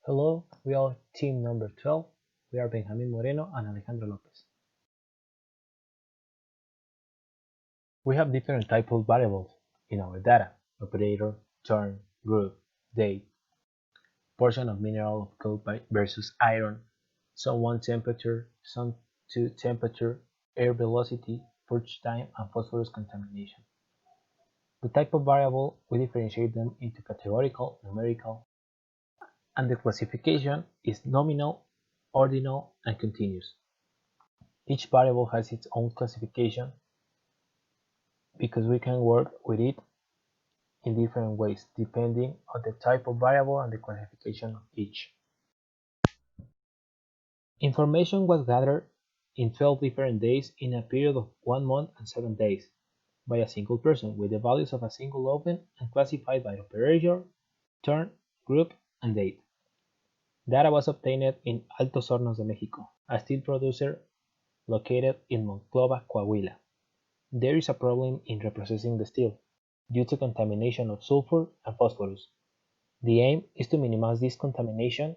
Hello, we are team number 12. We are Benjamin Moreno and Alejandro Lopez. We have different types of variables in our data: operator, turn, group, date, portion of mineral of coke versus iron, zone 1 temperature, zone 2 temperature, air velocity, purge time, and phosphorus contamination. The type of variable, we differentiate them into categorical, numerical, and the classification is nominal, ordinal, and continuous. Each variable has its own classification because we can work with it in different ways depending on the type of variable and the classification of each. Information was gathered in 12 different days in a period of 1 month and 7 days by a single person with the values of a single open and classified by operator, turn, group, and date. Data was obtained in Altos Hornos de Mexico, a steel producer located in Monclova, Coahuila. There is a problem in reprocessing the steel due to contamination of sulfur and phosphorus. The aim is to minimize this contamination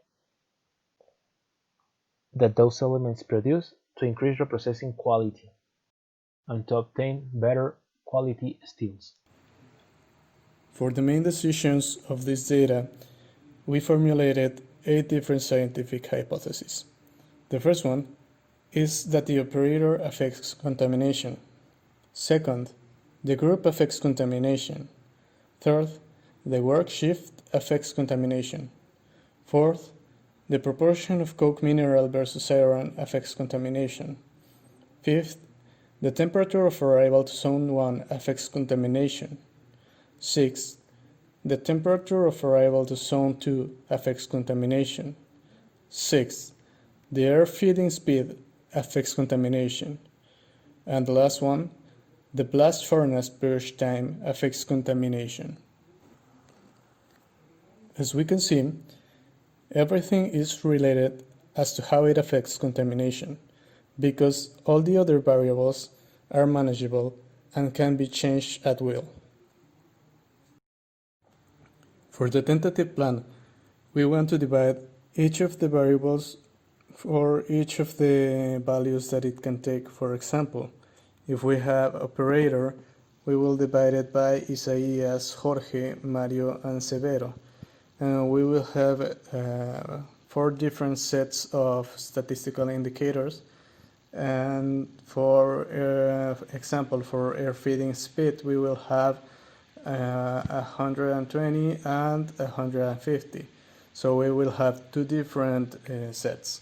that those elements produce to increase reprocessing quality and to obtain better quality steels. For the main decisions of this data, we formulated 8 different scientific hypotheses. The first one is that the operator affects contamination. Second, the group affects contamination. Third, the work shift affects contamination. Fourth, the proportion of coke mineral versus iron affects contamination. Fifth, the temperature of arrival to zone 1 affects contamination. Sixth, the temperature of arrival to zone 2 affects contamination. Sixth, the air feeding speed affects contamination. And the last one, the blast furnace purge time affects contamination. As we can see, everything is related as to how it affects contamination, because all the other variables are manageable and can be changed at will. For the tentative plan, we want to divide each of the variables for each of the values that it can take. For example, if we have operator, we will divide it by Isaías, Jorge, Mario, and Severo. And we will have 4 different sets of statistical indicators. And for example, for air feeding speed, we will have 120 and 150. So we will have 2 different sets.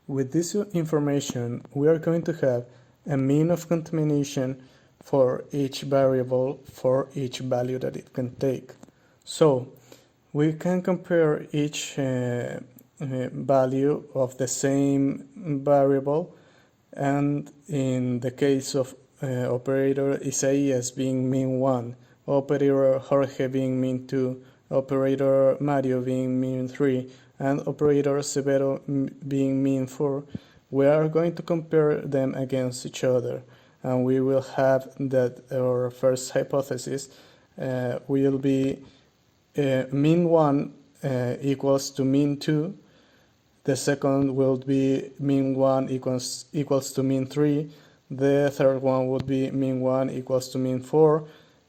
With this information, we are going to have a mean of contamination for each variable for each value that it can take. So we can compare each value of the same variable, and in the case of operator Isaías being mean 1, operator Jorge being mean 2, operator Mario being mean 3, and operator Severo being mean 4, we are going to compare them against each other, and we will have that our first hypothesis will be mean 1 equals to mean 2, the second will be mean 1 equals to mean 3, the third one would be mean 1 equals to mean 4,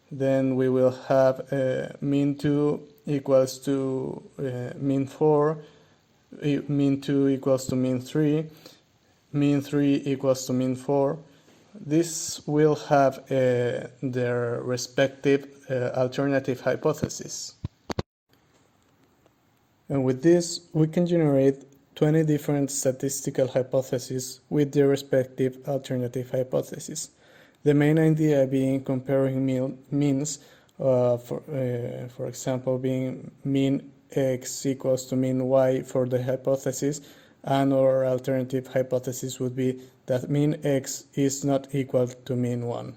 then we will have mean 2 equals to mean 4, mean 2 equals to mean 3, mean 3 equals to mean 4. This will have their respective alternative hypotheses. And with this, we can generate 20 different statistical hypotheses with their respective alternative hypotheses. The main idea being comparing means, for example, being mean x equals to mean y for the hypothesis, and our alternative hypothesis would be that mean x is not equal to mean 1.